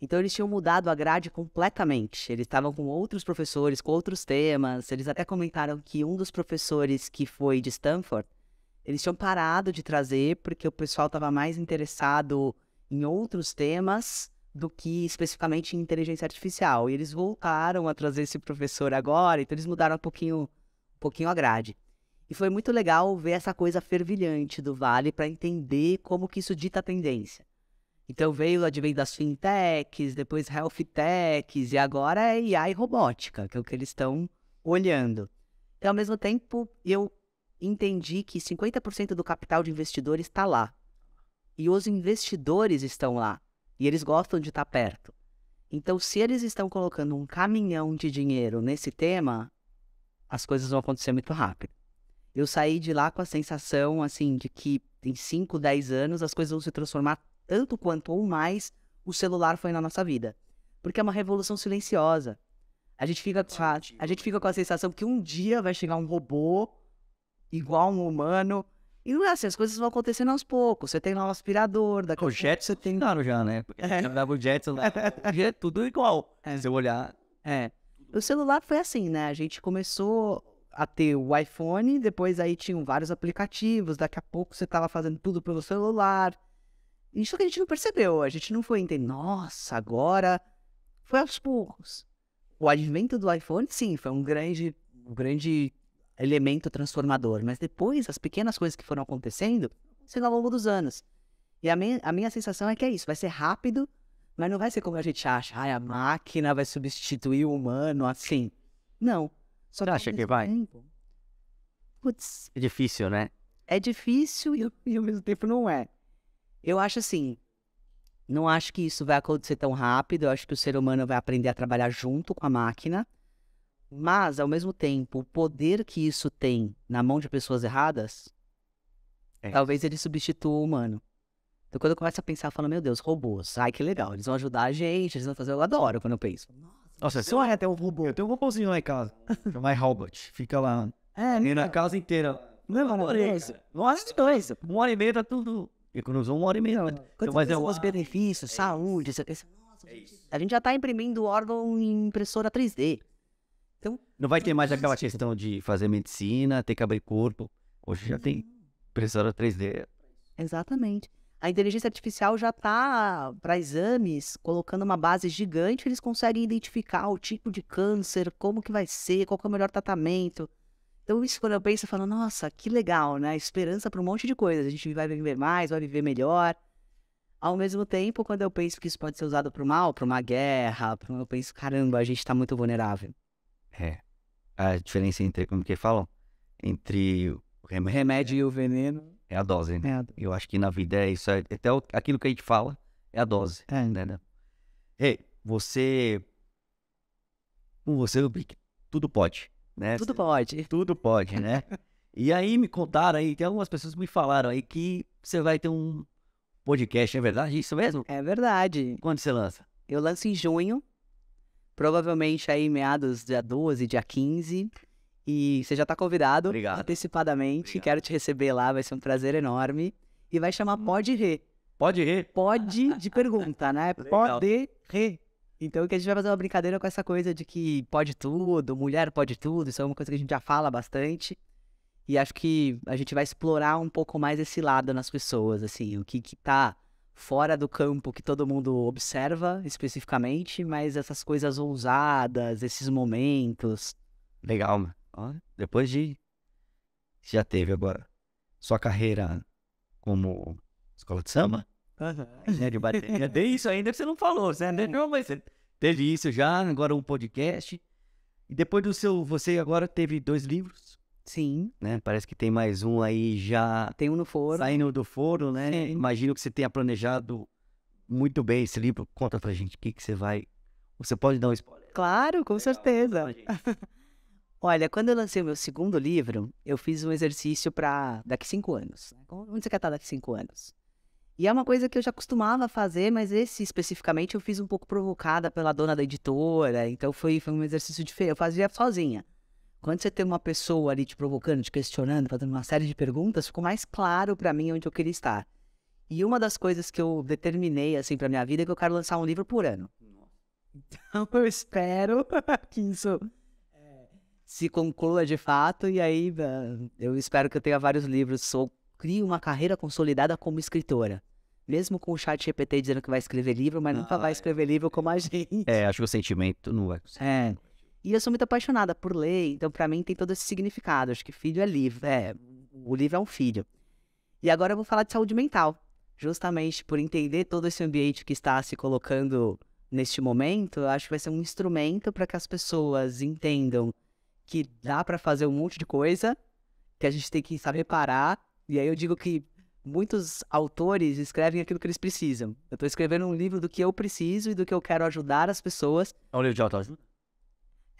Então eles tinham mudado a grade completamente. Eles estavam com outros professores, com outros temas. Eles até comentaram que um dos professores que foi de Stanford, eles tinham parado de trazer porque o pessoal estava mais interessado em outros temas do que especificamente em inteligência artificial. E eles voltaram a trazer esse professor agora, então eles mudaram um pouquinho a grade. E foi muito legal ver essa coisa fervilhante do Vale para entender como que isso dita a tendência. Então veio o advento das fintechs, depois health techs, e agora é IA e robótica, que é o que eles estão olhando. E ao mesmo tempo, eu entendi que 50% do capital de investidores está lá. E os investidores estão lá. E eles gostam de estar perto. Então, se eles estão colocando um caminhão de dinheiro nesse tema, as coisas vão acontecer muito rápido. Eu saí de lá com a sensação, assim, de que em 5, 10 anos as coisas vão se transformar tanto quanto ou mais o celular foi na nossa vida. Porque é uma revolução silenciosa. A gente fica com a sensação que um dia vai chegar um robô igual um humano. E não é assim, as coisas vão acontecendo aos poucos. Você tem lá um aspirador, daqui a pouco Jetson você tem claro já, né? Porque o Jetson lá, é tudo igual. Se você olhar... O celular foi assim, né? A gente começou a ter o iPhone, depois aí tinham vários aplicativos, daqui a pouco você estava fazendo tudo pelo celular. Isso que a gente não percebeu, a gente não foi entender, nossa, agora foi aos poucos. O advento do iPhone, sim, foi um grande elemento transformador, mas depois as pequenas coisas que foram acontecendo, sendo ao longo dos anos. E a minha sensação é que é isso, vai ser rápido, mas não vai ser como a gente acha, a máquina vai substituir o humano, assim. Não. Só Você acha que vai? Putz. É difícil, né? É difícil e ao mesmo tempo não é. Eu acho assim, não acho que isso vai acontecer tão rápido, eu acho que o ser humano vai aprender a trabalhar junto com a máquina, mas, ao mesmo tempo, o poder que isso tem na mão de pessoas erradas, talvez ele substitua o humano. Então, quando eu começo a pensar, eu falo, meu Deus, robôs, ai que legal, eles vão ajudar a gente, eles vão fazer, eu adoro quando eu penso. Nossa, Nossa, Só é até um robô. eu tenho um robôzinho lá em casa. Chama Robot. Fica lá. É, E na casa inteira. não é maravilhoso? Nossa, dois. 1h30 tá tudo. Economizou 1h30. Quando Mas você é pensa o nos benefícios, saúde, você pensa, nossa, a gente já tá imprimindo órgão em impressora 3D. Então, Não vai ter mais aquela questão de fazer medicina, ter que abrir corpo. Hoje já tem impressora 3D. exatamente. A inteligência artificial já tá para exames, colocando uma base gigante, eles conseguem identificar o tipo de câncer, como que vai ser, qual que é o melhor tratamento. Então, isso quando eu penso, eu falo, nossa, que legal, né? Esperança para um monte de coisa. A gente vai viver mais, vai viver melhor. Ao mesmo tempo, quando eu penso que isso pode ser usado para o mal, para uma guerra, eu penso, caramba, a gente está muito vulnerável. É. A diferença entre, como que falam? Entre o O remédio remédio e o veneno. é a dose, né? Eu acho que na vida é isso. Até aquilo que a gente fala é a dose. Né? Ei, você... Com você, eu vi que tudo pode, né? Tudo pode. Tudo pode, né? E aí me contaram aí, tem algumas pessoas que me falaram aí que você vai ter um podcast, é verdade isso mesmo? É verdade. Quando você lança? Eu lanço em junho, provavelmente aí meados dia 12, dia 15. E você já tá convidado Obrigado. antecipadamente. Obrigado. Quero te receber lá, vai ser um prazer enorme. E vai chamar Pode Rê. Pode rir. Pode de pergunta, né? Legal. Pode Rê. Então que a gente vai fazer uma brincadeira com essa coisa de que pode tudo, mulher pode tudo. Isso é uma coisa que a gente já fala bastante. E acho que a gente vai explorar um pouco mais esse lado nas pessoas, assim, o que tá fora do campo que todo mundo observa especificamente, mas essas coisas ousadas, esses momentos. Legal, mano. Ó, depois de... Já teve agora sua carreira como escola de samba, né, de bateria. Tem isso ainda que você não falou, você não, mas você teve isso já, agora um podcast. E depois do seu... Você agora teve 2 livros, Sim, né? Parece que tem mais um aí já tem um no forno. saindo do forno, né? Sim. Imagino que você tenha planejado muito bem esse livro. Conta pra gente o que você vai... Você pode dar um spoiler? Claro, com certeza. Pra gente. Olha, quando eu lancei o meu segundo livro, eu fiz um exercício para daqui 5 anos. Onde você quer estar daqui 5 anos? E é uma coisa que eu já costumava fazer, mas esse especificamente eu fiz um pouco provocada pela dona da editora, então foi um exercício diferente, eu fazia sozinha. Quando você tem uma pessoa ali te provocando, te questionando, fazendo uma série de perguntas, ficou mais claro para mim onde eu queria estar. E uma das coisas que eu determinei assim para minha vida é que eu quero lançar um livro por ano. Então eu espero que isso se conclua de fato, e aí eu espero que eu tenha vários livros, crie uma carreira consolidada como escritora. Mesmo com o chat GPT dizendo que vai escrever livro, mas nunca vai escrever livro como a gente. Acho que o sentimento não vai... E eu sou muito apaixonada por ler, então pra mim tem todo esse significado. Acho que filho é livro, o livro é um filho. E agora eu vou falar de saúde mental, justamente por entender todo esse ambiente que está se colocando neste momento. Eu acho que vai ser um instrumento para que as pessoas entendam que dá para fazer um monte de coisa, que a gente tem que saber parar. E aí eu digo que muitos autores escrevem aquilo que eles precisam. Eu estou escrevendo um livro do que eu preciso e do que eu quero ajudar as pessoas. É um livro de autoajuda?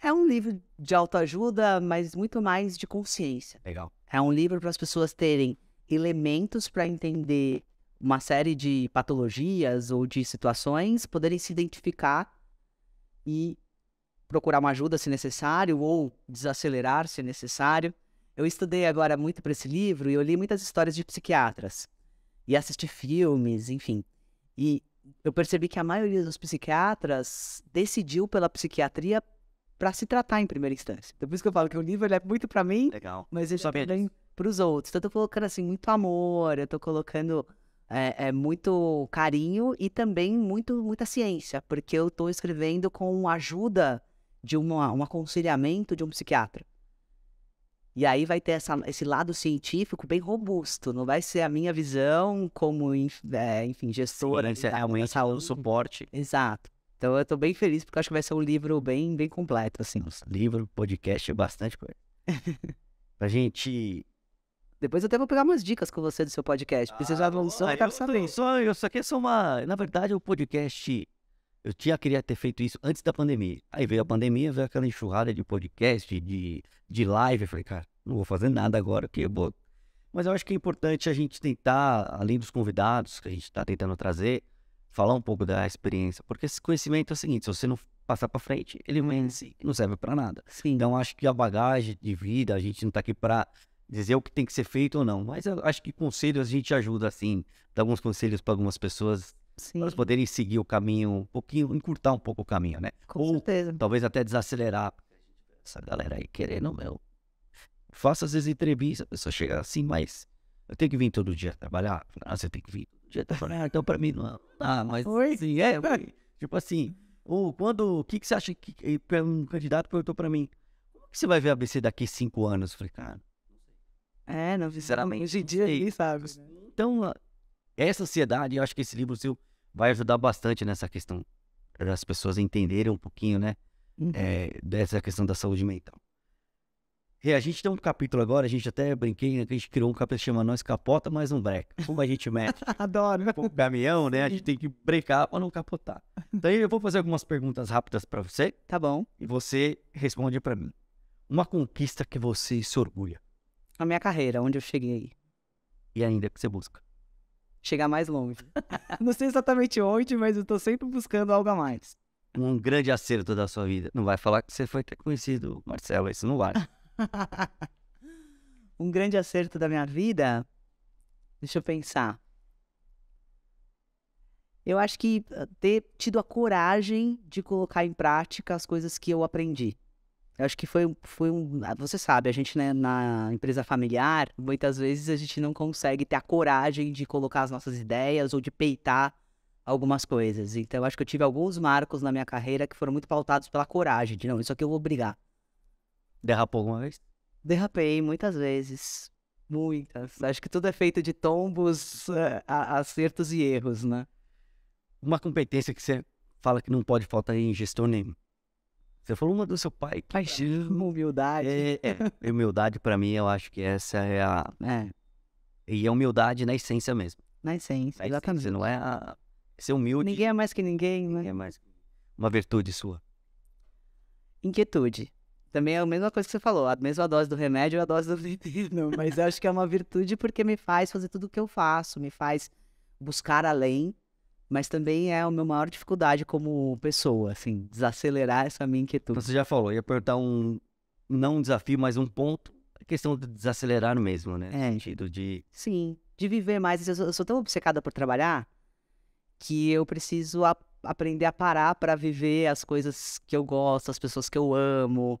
É um livro de autoajuda, mas muito mais de consciência. Legal. É um livro para as pessoas terem elementos para entender uma série de patologias ou de situações, poderem se identificar e procurar uma ajuda se necessário ou desacelerar se necessário. Eu estudei agora muito para esse livro e eu li muitas histórias de psiquiatras e assisti filmes, enfim. E eu percebi que a maioria dos psiquiatras decidiu pela psiquiatria para se tratar em primeira instância. Então, por isso que eu falo que o livro ele é muito para mim, Legal. mas ele também para os outros. Então, eu tô colocando assim muito amor, eu tô colocando muito carinho e também muita ciência, porque eu tô escrevendo com a ajuda de um aconselhamento de um psiquiatra. E aí vai ter esse lado científico bem robusto, não vai ser a minha visão como, enfim, gestora Realmente é um suporte. Exato. Então eu tô bem feliz porque eu acho que vai ser um livro bem, bem completo, assim. Nossa, livro, podcast, bastante coisa. Pra gente... Depois eu até vou pegar umas dicas com você do seu podcast, porque você já lançou, eu quero saber. Isso aqui é só uma... Na verdade, o podcast... Eu queria ter feito isso antes da pandemia. Aí veio a pandemia, veio aquela enxurrada de podcast, de live. Eu falei, cara, não vou fazer nada agora, porque eu vou... Mas eu acho que é importante a gente tentar, além dos convidados que a gente tá tentando trazer, falar um pouco da experiência. Porque esse conhecimento é o seguinte, se você não passar para frente, ele vence e não serve para nada. Sim. Então, acho que a bagagem de vida, a gente não tá aqui para dizer o que tem que ser feito ou não, mas eu acho que conselhos a gente ajuda, assim, dá alguns conselhos para algumas pessoas, Sim, para elas poderem seguir o caminho um pouquinho, encurtar um pouco o caminho, né? com Ou certeza. talvez até desacelerar. Essa galera aí querendo, faço às vezes entrevista, a pessoa chega assim, mas eu tenho que vir todo dia trabalhar. Você tem que vir todo dia trabalhar, então pra mim não. Mas Oi? assim, tipo assim, o que você acha que um candidato perguntou pra mim, como que você vai ver a ABC daqui 5 anos? Eu falei, cara, Não, sinceramente, hoje em não dia sei. ninguém sabe. Então, essa ansiedade, eu acho que esse livro seu vai ajudar bastante nessa questão das pessoas entenderem um pouquinho, né? Uhum. Dessa questão da saúde mental. E a gente tem um capítulo agora, a gente até brinquei, né, que a gente criou um capítulo que chama Nós Capota, mas não breca. Como a gente mete Adoro. o caminhão, né? A gente tem que brecar para não capotar. Então eu vou fazer algumas perguntas rápidas para você Tá bom. e você responde para mim. Uma conquista que você se orgulha A minha carreira, onde eu cheguei. e ainda que você busca. Chegar mais longe. Não sei exatamente onde, mas eu tô sempre buscando algo a mais. Um grande acerto da sua vida. Não vai falar que você foi ter conhecido Marcelo, isso não vale. Um grande acerto da minha vida, deixa eu pensar. Eu acho que ter tido a coragem de colocar em prática as coisas que eu aprendi. Eu acho que foi um... Você sabe, a gente, né, na empresa familiar, muitas vezes a gente não consegue ter a coragem de colocar as nossas ideias ou de peitar algumas coisas. Então, eu acho que eu tive alguns marcos na minha carreira que foram muito pautados pela coragem, de não, isso aqui eu vou brigar. Derrapou alguma vez? Derrapei muitas vezes. Muitas. Acho que tudo é feito de tombos, acertos e erros, né? Uma competência que você fala que não pode faltar em gestor nenhum. Você falou uma do seu pai. Paixão, humildade. Humildade pra mim, eu acho que essa é a... É, E é humildade na essência mesmo. na essência, Na exatamente. essência, não é a... Ser humilde. Ninguém é mais que ninguém, né? É mais uma virtude sua. Inquietude. Também é a mesma coisa que você falou, a mesma dose do remédio e a dose do veneno, mas eu acho que é uma virtude porque me faz fazer tudo o que eu faço, me faz buscar além, mas também é a minha maior dificuldade como pessoa, assim, desacelerar essa minha Então inquietude. você já falou, ia perguntar não um desafio, mas um ponto. A questão de desacelerar mesmo, né? É. No sentido de... Sim, de viver mais. Eu sou tão obcecada por trabalhar que eu preciso aprender a parar para viver as coisas que eu gosto, as pessoas que eu amo.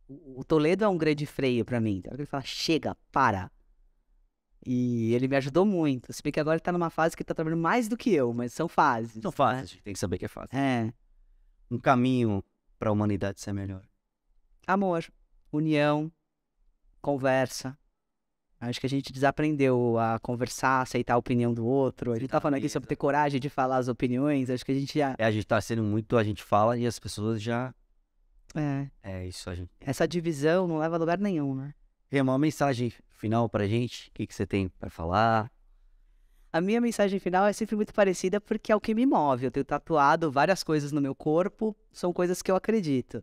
O Toledo é um grande freio para mim. Ele fala, chega, para. E ele me ajudou muito. Se bem que agora ele tá numa fase que ele tá trabalhando mais do que eu, mas são fases. Não fácil, a gente tem que saber que é fácil. É. Um caminho para a humanidade ser melhor. Amor, união, conversa. Acho que a gente desaprendeu a conversar, aceitar a opinião do outro. A gente tá falando aqui sobre ter coragem de falar as opiniões. Acho que a gente já... A gente tá sendo muito, a gente fala e as pessoas já... É. É isso, a gente... Essa divisão não leva a lugar nenhum, né? Tem uma mensagem final pra gente? O que você tem pra falar? A minha mensagem final é sempre muito parecida porque é o que me move. Eu tenho tatuado várias coisas no meu corpo, são coisas que eu acredito.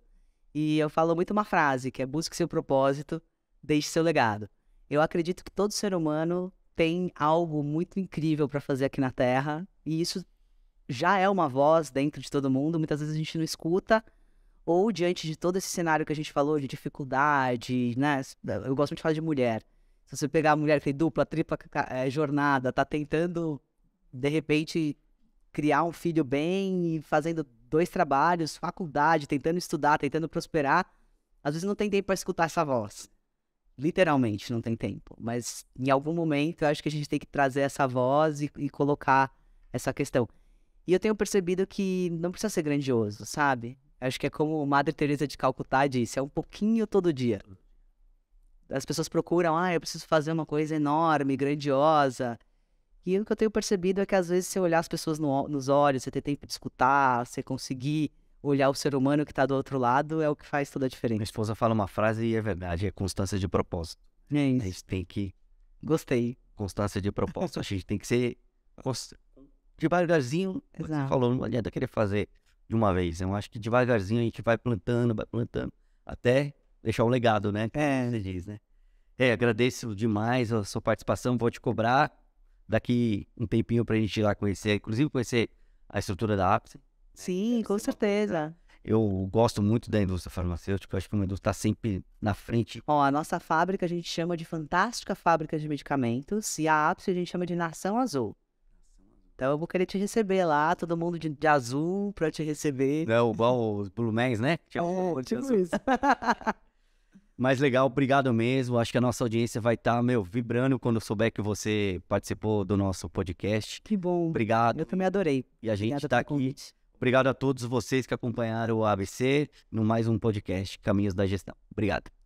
E eu falo muito uma frase, que é busque seu propósito, deixe seu legado. Eu acredito que todo ser humano tem algo muito incrível para fazer aqui na Terra, e isso já é uma voz dentro de todo mundo, muitas vezes a gente não escuta, ou diante de todo esse cenário que a gente falou, de dificuldade, né? Eu gosto muito de falar de mulher. Se você pegar a mulher que tem dupla, tripla jornada, tá tentando, de repente, criar um filho bem e fazendo 2 trabalhos, faculdade, tentando estudar, tentando prosperar, às vezes não tem tempo para escutar essa voz. Literalmente não tem tempo. Mas em algum momento eu acho que a gente tem que trazer essa voz e colocar essa questão. E eu tenho percebido que não precisa ser grandioso, sabe? Acho que é como Madre Teresa de Calcutá disse, é um pouquinho todo dia. As pessoas procuram, eu preciso fazer uma coisa enorme, grandiosa. E o que eu tenho percebido é que às vezes você olhar as pessoas nos olhos, você ter tempo de escutar, você conseguir olhar o ser humano que está do outro lado é o que faz toda a Minha diferença. esposa fala uma frase e é verdade, é constância de propósito. É A isso. gente tem que... Gostei. Constância de propósito. A gente tem que ser... Devagarzinho, você Exato. falou, não adianta querer fazer de uma vez. Eu acho que devagarzinho a gente vai plantando, até deixar um legado, né? É. Você diz, né? Agradeço demais a sua participação, vou te cobrar daqui um tempinho pra gente ir lá conhecer, inclusive conhecer a estrutura da Ápice. Sim, com certeza. Eu gosto muito da indústria farmacêutica, eu acho que uma indústria está sempre na frente. Ó, a nossa fábrica a gente chama de Fantástica Fábrica de Medicamentos e a ápice a gente chama de Nação Azul. Então eu vou querer te receber lá, todo mundo de azul pra te receber. Não, igual os Blue Mans, né? Tipo isso. Mas legal, obrigado mesmo. Acho que a nossa audiência vai estar, vibrando quando souber que você participou do nosso podcast. Que bom. Obrigado. Eu também adorei. E a gente Obrigada está pelo aqui. convite. Obrigado a todos vocês que acompanharam o ABC no mais um podcast Caminhos da Gestão. Obrigado.